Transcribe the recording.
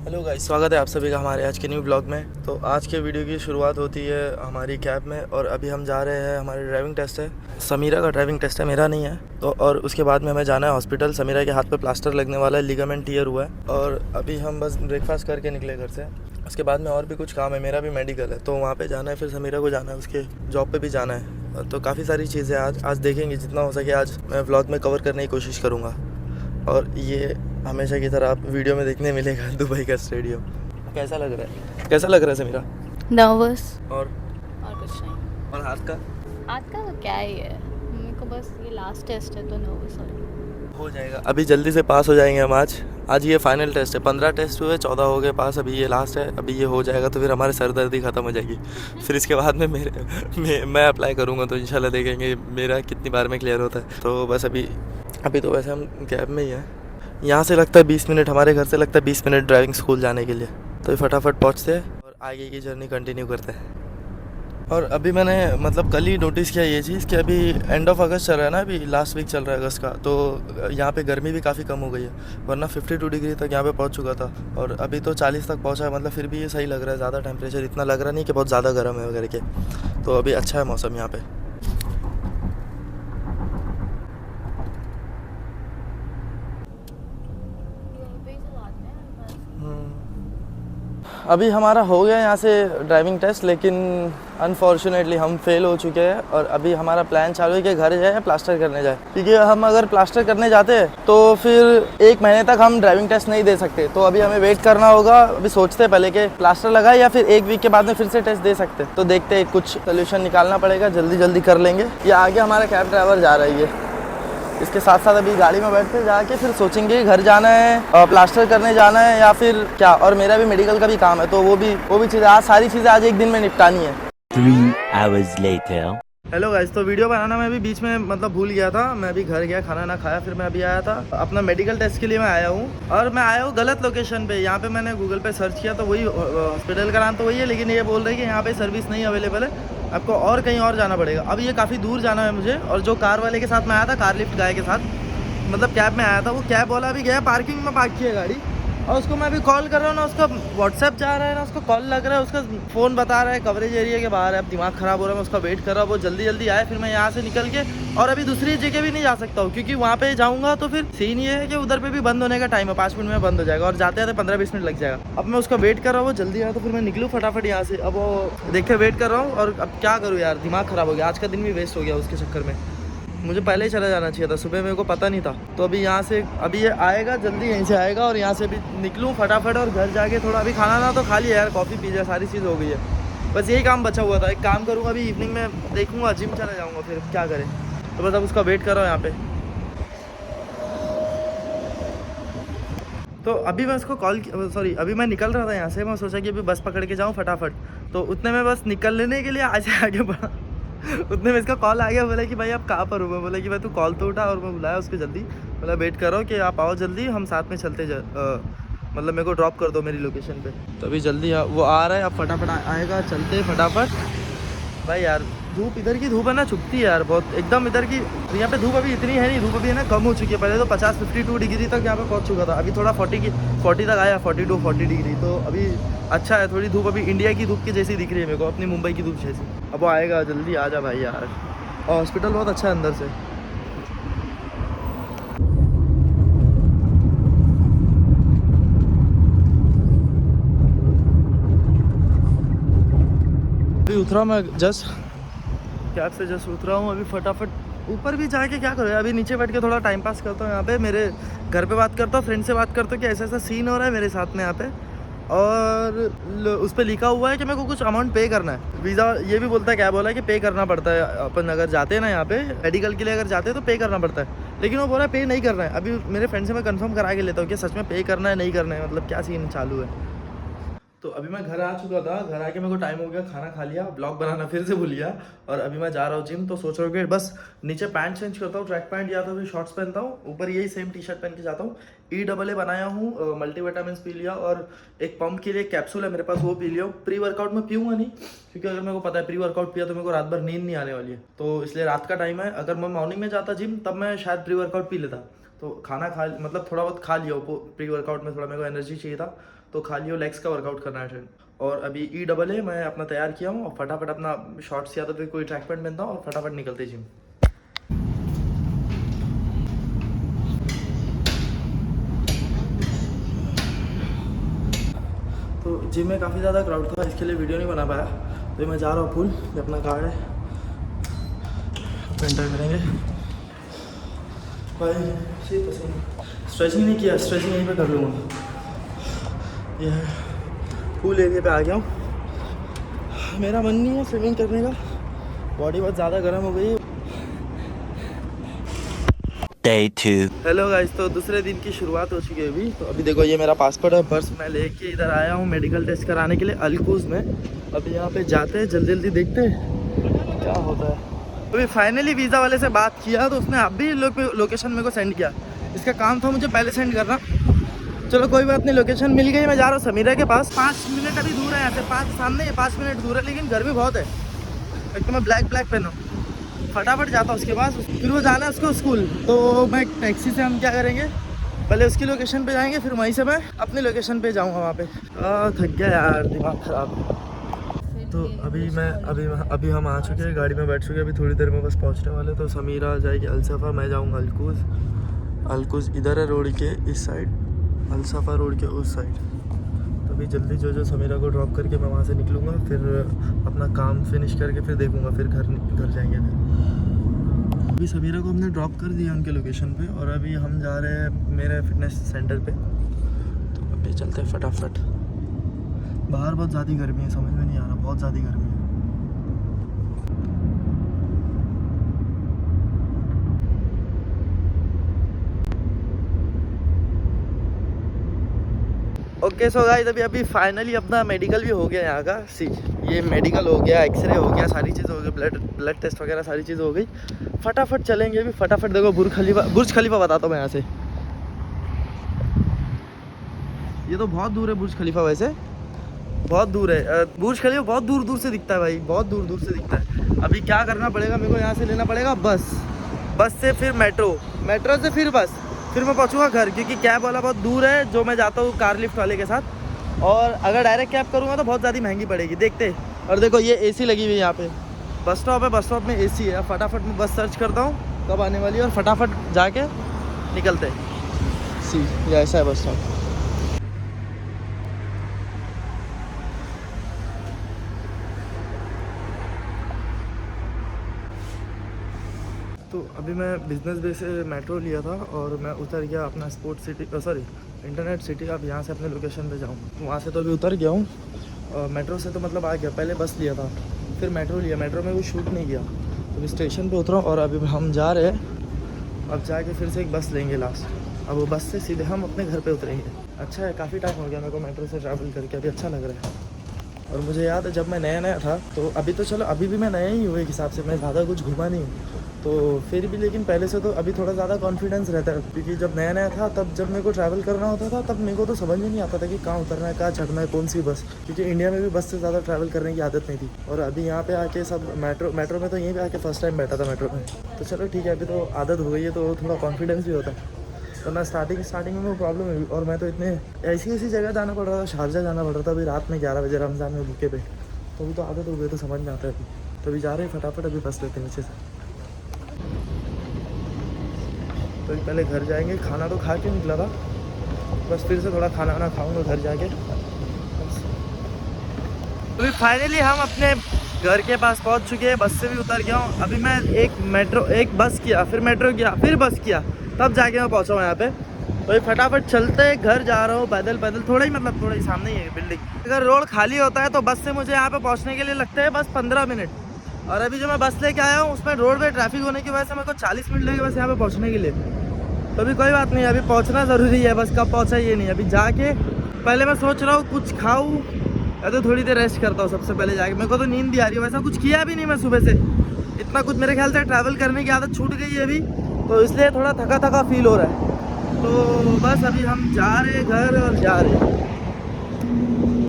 Hello guys, स्वागत है आप सभी का हमारे आज के न्यू ब्लॉग में। तो आज के वीडियो की शुरुआत होती है हमारी कैब में और अभी हम जा रहे हैं, हमारी ड्राइविंग टेस्ट है। समीरा का ड्राइविंग टेस्ट है, मेरा नहीं है। तो और उसके बाद में हमें जाना है हॉस्पिटल। समीरा के हाथ पे प्लास्टर लगने वाला है, लिगामेंट टीयर हुआ है। और अभी हम बस ब्रेकफास्ट करके निकले घर से। उसके बाद में और भी कुछ काम है, मेरा भी मेडिकल है तो वहाँ पर जाना है। फिर समीरा को जाना है, उसके जॉब पर भी जाना है। तो काफ़ी सारी चीज़ें आज देखेंगे, जितना हो सके आज मैं ब्लॉग में कवर करने की कोशिश करूँगा। और ये हमेशा की तरह आप वीडियो में देखने मिलेगा दुबई का स्टेडियम। कैसा लग रहा है, कैसा लग रहा है समीरा? नर्वस और कुछ नहीं। और हाथ का आज का तो क्या ही है, मेरे को बस ये लास्ट टेस्ट है तो नर्वस हो जाएगा। अभी जल्दी से पास हो जाएंगे हम। आज ये फाइनल टेस्ट है। 15 टेस्ट हुए, 14 हो गए पास। अभी ये लास्ट है। अभी ये हो जाएगा तो फिर हमारे सरदर्दी ख़त्म हो जाएगी। फिर इसके बाद में मैं अप्लाई करूँगा तो इंशाल्लाह देखेंगे मेरा कितनी बार में क्लियर होता है। तो बस अभी तो वैसे हम कैब में ही हैं। यहाँ से लगता है 20 मिनट, हमारे घर से लगता है 20 मिनट ड्राइविंग स्कूल जाने के लिए। तो फटाफट पहुँचते हैं और आगे की जर्नी कंटिन्यू करते हैं। और अभी मैंने मतलब कल ही नोटिस किया ये चीज़ कि अभी एंड ऑफ अगस्त चल रहा है ना, अभी लास्ट वीक चल रहा है अगस्त का। तो यहाँ पे गर्मी भी काफ़ी कम हो गई है, वरना 52 डिग्री तक यहाँ पे पहुँच चुका था और अभी तो 40 तक पहुँचा है। मतलब फिर भी ये सही लग रहा है, ज़्यादा टेम्परेचर इतना लग रहा नहीं कि बहुत ज़्यादा गर्म है वगैरह के। तो अभी अच्छा है मौसम यहाँ पे। अभी हमारा हो गया यहाँ से ड्राइविंग टेस्ट, लेकिन अनफॉर्चुनेटली हम फेल हो चुके हैं। और अभी हमारा प्लान चालू है कि घर जाए या प्लास्टर करने जाए, क्योंकि हम अगर प्लास्टर करने जाते हैं तो फिर 1 महीने तक हम ड्राइविंग टेस्ट नहीं दे सकते। तो अभी हमें वेट करना होगा। अभी सोचते हैं पहले कि प्लास्टर लगाए या फिर 1 वीक के बाद में फिर से टेस्ट दे सकते। तो देखते हैं, कुछ सोल्यूशन निकालना पड़ेगा, जल्दी कर लेंगे। ये आगे हमारा कैब ड्राइवर जा रही है, इसके साथ साथ अभी गाड़ी में बैठते जाके फिर सोचेंगे घर जाना है, प्लास्टर करने जाना है या फिर क्या। और मेरा भी मेडिकल का भी काम है, तो वो भी चीज़ें आज, सारी चीज़ें आज एक दिन में निपटानी है। 3 hours later. हेलो गाइस, तो वीडियो बनाना मैं भी बीच में मतलब भूल गया था। मैं अभी घर गया, खाना ना खाया, फिर मैं अभी आया था अपना मेडिकल टेस्ट के लिए। मैं आया हूँ और मैं आया हूँ गलत लोकेशन पे। यहाँ पे मैंने गूगल पे सर्च किया तो वही हॉस्पिटल का नाम तो वही है, लेकिन ये बोल रहे हैं कि यहाँ पे सर्विस नहीं अवेलेबल है, आपको और कहीं और जाना पड़ेगा। अब ये काफ़ी दूर जाना है मुझे। और जो कार वाले के साथ मैं आया था, कार लिफ्ट गाय के साथ, मतलब कैब में आया था, वो कैब वाला भी गया पार्किंग में पार्क किया गाड़ी। और उसको मैं अभी कॉल कर रहा हूँ ना, उसका व्हाट्सएप जा रहा है ना उसको कॉल लग रहा है, उसका फ़ोन बता रहा है कवरेज एरिया के बाहर है। अब दिमाग ख़राब हो रहा है, मैं उसका वेट कर रहा हूँ वो जल्दी आए, फिर मैं यहाँ से निकल के और अभी दूसरी जगह भी नहीं जा सकता हूँ, क्योंकि वहाँ पे जाऊँगा तो फिर सीन ये है कि उधर पे भी बंद होने का टाइम है, 5 मिनट में बंद हो जाएगा और जाते जाते 15-20 मिनट लग जाएगा। अब मैं उसका वेट कर रहा हूँ, वो जल्दी आया तो फिर मैं निकलूँ फटाफट यहाँ से। अब वो देखते वेट कर रहा हूँ और अब क्या करूँ यार, दिमाग ख़राब हो गया। आज का दिन भी वेस्ट हो गया उसके चक्कर में। मुझे पहले ही चला जाना चाहिए था, सुबह मेरे को पता नहीं था। तो अभी यहाँ से अभी ये आएगा, जल्दी यहीं से आएगा और यहाँ से भी निकलूँ फटाफट और घर जाके थोड़ा, अभी खाना ना तो खा लिया यार, कॉफ़ी पी लिया, सारी चीज़ हो गई है। बस यही काम बचा हुआ था। एक काम करूँगा, अभी इवनिंग में देखूँगा, जिम चला जाऊँगा, फिर क्या करें। तो बस अब उसका वेट कर रहा हूँ यहाँ पे। तो अभी मैं उसको अभी मैं निकल रहा था यहाँ से। मैं सोचा कि अभी बस पकड़ के जाऊँ फटाफट। तो उतने में बस निकलने के लिए आगे बढ़ा उतने में इसका कॉल आ गया। बोला कि भाई आप कहाँ पर हो? मैं बोला कि भाई तू कॉल तो उठा। और मैं बुलाया उसको जल्दी, बोला वेट कर रहा हूँ कि आप आओ जल्दी, हम साथ में चलते मतलब मेरे को ड्रॉप कर दो मेरी लोकेशन पे। तो अभी जल्दी वो आ रहा है, अब फटाफट आएगा, चलते फटाफट। भाई यार धूप, इधर की धूप है ना, चुभती है यार बहुत एकदम। इधर की यहाँ पे धूप अभी इतनी है नहीं, धूप अभी है ना कम हो चुकी है। पहले तो 52 डिग्री तक यहाँ पे पहुँच चुका था, अभी थोड़ा 40 तक आया, 40 डिग्री। तो अभी अच्छा है, थोड़ी धूप अभी इंडिया की धूप की जैसी दिख रही है मेरे को, अपनी मुंबई की धूप जैसी। अब वो आएगा, जल्दी आ जा भाई यार। और हॉस्पिटल बहुत अच्छा है अंदर से। अभी उतरा मैं, कैब से जस्ट उतरा हूँ। अभी फटाफट ऊपर भी जाके क्या करो, अभी नीचे बैठ के थोड़ा टाइम पास करता हूँ। यहाँ पे मेरे घर पे बात करता हूँ, फ्रेंड से बात करता हूँ कि ऐसा सीन हो रहा है मेरे साथ में यहाँ पे। और उस पर लिखा हुआ है कि मेरे को कुछ अमाउंट पे करना है। वीज़ा ये भी बोलता है, क्या बोला है कि पे करना पड़ता है। अपन अगर जाते हैं ना यहाँ पे मेडिकल के लिए अगर जाते हैं तो पे करना पड़ता है, लेकिन वो बोला पे नहीं करना है। अभी मेरे फ्रेंड से मैं कंफर्म करा के लेता हूँ कि सच में पे करना है नहीं करना है, मतलब क्या सीन चालू है। तो अभी मैं घर आ चुका था, घर आके मेरे को टाइम हो गया, खाना खा लिया, ब्लॉग बनाना फिर से भूल गया। और अभी मैं जा रहा हूँ जिम। तो सोच रहा हूँ कि बस नीचे पैंट चेंज करता हूँ, ट्रैक पैंट या तो फिर शॉर्ट्स पहनता हूँ, ऊपर यही सेम टी शर्ट पहन के जाता हूँ। EAA बनाया हूँ, मल्टीविटामिन पी लिया और एक पंप के लिए कैप्सूल है मेरे पास, वो पी लिया। प्री वर्कआउट में पीऊँगा नहीं, क्योंकि अगर मेरे को पता है प्री वर्कआउट पिया तो मेरे को रात भर नींद नहीं आने वाली है। तो इसलिए रात का टाइम है, अगर मैं मॉर्निंग में जाता जिम तब मैं शायद प्री वर्कआउट पी लेता। तो खाना खा, मतलब थोड़ा बहुत खा लिया प्री वर्कआउट में, थोड़ा मेरे को एनर्जी चाहिए था। तो खाली वो लेग्स का वर्कआउट करना है ट्रेन। और अभी E मैं अपना तैयार किया हूँ और फटाफट अपना शॉर्ट्स या तो फिर कोई ट्रैक पैंट पहनता हूँ और फटाफट निकलते जिम। तो जिम में काफ़ी ज़्यादा क्राउड था, इसके लिए वीडियो नहीं बना पाया। तो मैं जा रहा हूँ फुल, ये अपना कार्ड है, एंटर करेंगे। भाई स्ट्रेचिंग नहीं किया, स्ट्रेचिंग यहीं पे कर लूँगा। ये है फुल एरिया पे आ गया हूँ। मेरा मन नहीं है स्विमिंग करने का, बॉडी बहुत ज़्यादा गर्म हो गई है। Day 2. हेलो गाइस, तो दूसरे दिन की शुरुआत हो चुकी है अभी। तो अभी देखो ये मेरा पासपोर्ट और पर्स मैं लेके इधर आया हूँ मेडिकल टेस्ट कराने के लिए अल्कूज में। अभी यहाँ पे जाते हैं, जल्दी जल्दी देखते हैं क्या होता है। अभी फाइनली वीज़ा वाले से बात किया तो उसने अभी लोकेशन मेरे को सेंड किया। इसका काम था मुझे पहले सेंड करना। चलो कोई बात नहीं, लोकेशन मिल गई। मैं जा रहा हूँ समीरा के पास। 5 मिनट अभी दूर है यहाँ से, 5 सामने 5 मिनट दूर है, लेकिन गर्मी बहुत है। एक तो मैं ब्लैक पहनूँ, फटाफट जाता हूँ उसके पास। फिर वो जाना है उसको स्कूल, तो मैं टैक्सी से हम क्या करेंगे, पहले उसकी लोकेशन पे जाएंगे, फिर वहीं से मैं अपनी लोकेशन पे जाऊँगा वहाँ पे। थक गया यार, दिमाग ख़राब। तो अभी हम आ चुके हैं, गाड़ी में बैठ चुके हैं। अभी थोड़ी देर में बस पहुँचने वाले। तो समीरा जाएगी अलसफ़ा, मैं जाऊँगा अल्कूज़। अल्कूज़ इधर है रोड के इस साइड, अलसफ़ा रोड के उस साइड। तो अभी जल्दी जो समीरा को ड्रॉप करके मैं वहाँ से निकलूँगा, फिर अपना काम फिनिश करके फिर देखूँगा, फिर घर जाएंगे। फिर अभी समीरा को हमने ड्रॉप कर दिया उनके लोकेशन पे, और अभी हम जा रहे हैं मेरे फिटनेस सेंटर पे। तो अभी चलते हैं फटाफट। बाहर बहुत ज़्यादा गर्मी है, समझ में नहीं आ रहा, बहुत ज़्यादा गर्मी है। ओके सो गाइस, अभी फाइनली अपना मेडिकल भी हो गया यहाँ का। सी ये मेडिकल हो गया, एक्सरे हो गया, सारी चीज़ हो गई, ब्लड टेस्ट वगैरह सारी चीज़ हो गई। फटाफट चलेंगे अभी, फटाफट। देखो बुर्ज खलीफा बताता हूँ मैं यहाँ से। ये तो बहुत दूर है बुर्ज खलीफा, वैसे बहुत दूर है। बुर्ज खलीफा बहुत दूर से दिखता है भाई, बहुत दूर से दिखता है। अभी क्या करना पड़ेगा मेरे को, यहाँ से लेना पड़ेगा बस से फिर मेट्रो से फिर बस, फिर मैं पहुँचूँगा घर, क्योंकि कैब वाला बहुत दूर है जो मैं जाता हूँ कार लिफ्ट वाले के साथ। और अगर डायरेक्ट कैब करूँगा तो बहुत ज़्यादा महंगी पड़ेगी, देखते। और देखो ये AC लगी हुई है यहाँ पे, बस स्टॉप है, बस स्टॉप में AC है। फटाफट मैं बस सर्च करता हूँ कब आने वाली है, और फटाफट जाके निकलते। सी ये ऐसा है बस स्टॉप। तो अभी मैं बिज़नेस वे से मेट्रो लिया था और मैं उतर गया अपना इंटरनेट सिटी। अब यहाँ से अपने लोकेशन पे जाऊँ, वहाँ से तो अभी उतर गया हूँ। मेट्रो से तो मतलब आ गया, पहले बस लिया था, फिर मेट्रो लिया। मेट्रो में कोई शूट नहीं किया, तो अभी स्टेशन पे उतरा और अभी हम जा रहे हैं। अब जाके फिर से एक बस लेंगे लास्ट। अब वो बस से सीधे हम अपने घर पर उतरेंगे। अच्छा है, काफ़ी टाइम हो गया मेरे को मेट्रो से ट्रैवल करके, अभी अच्छा लग रहा है। और मुझे याद है जब मैं नया था, तो अभी तो चलो अभी भी मैं नया ही हूँ एक हिसाब से, मैं ज़्यादा कुछ घूमा नहीं हूँ तो फिर भी, लेकिन पहले से तो अभी थोड़ा ज़्यादा कॉन्फिडेंस रहता है। क्योंकि जब नया था, तब जब मेरे को ट्रैवल करना होता था, तब मेरे को तो समझ में नहीं आता था कि कहाँ उतरना है, कहाँ चढ़ना है, कौन सी बस। क्योंकि इंडिया में भी बस से ज़्यादा ट्रैवल करने की आदत नहीं थी। और अभी यहाँ पे आके सब मेट्रो में, तो यहीं पे आके फर्स्ट टाइम बैठा था मेट्रो में। तो चलो ठीक है, अभी तो आदत हो गई है, तो थोड़ा कॉन्फिडेंस भी होता है। वरना स्टार्टिंग में वो प्रॉब्लम हुई। और मैं तो इतने ऐसी जगह जाना पड़ रहा था, शारजा जाना पड़ रहा था अभी रात में 11 बजे रमज़ान में भूखे पे। तो अभी तो आदत हो गई, तो समझ में आता है अभी। तो अभी जा रहे हैं फटाफट, अभी बस लेते हैं नीचे से। तो पहले घर जाएंगे, खाना तो खा के निकला था, बस फिर से थोड़ा खाना वाना खाऊंगा घर जाके। अभी फाइनली हम अपने घर के पास पहुंच चुके हैं, बस से भी उतर गया हूँ। अभी मैं एक बस किया, फिर मेट्रो किया, फिर बस किया, तब जाके मैं पहुँचा हूँ यहाँ पे। तो फटाफट चलते घर जा रहा हूँ पैदल, थोड़ा ही सामने ही है बिल्डिंग। अगर रोड खाली होता है तो बस से मुझे यहाँ पे पहुँचने के लिए लगते हैं बस 15 मिनट। और अभी जो मैं बस लेके आया हूँ उसमें रोड पे ट्रैफिक होने की वजह से मेरे को 40 मिनट लगे बस यहाँ पे पहुँचने के लिए। तो अभी कोई बात नहीं, अभी पहुँचना ज़रूरी है, बस कब पहुँचा ये नहीं। अभी जाके पहले मैं सोच रहा हूँ कुछ खाऊँ या तो थोड़ी देर रेस्ट करता हूँ सबसे पहले जाके। मेरे को तो नींद भी आ रही है, वैसा कुछ किया भी नहीं मैं सुबह से, इतना कुछ मेरे ख्याल से ट्रैवल करने की आदत छूट गई है अभी, तो इसलिए थोड़ा थका फील हो रहा है। तो बस अभी हम जा रहे हैं घर और जा रहे हैं।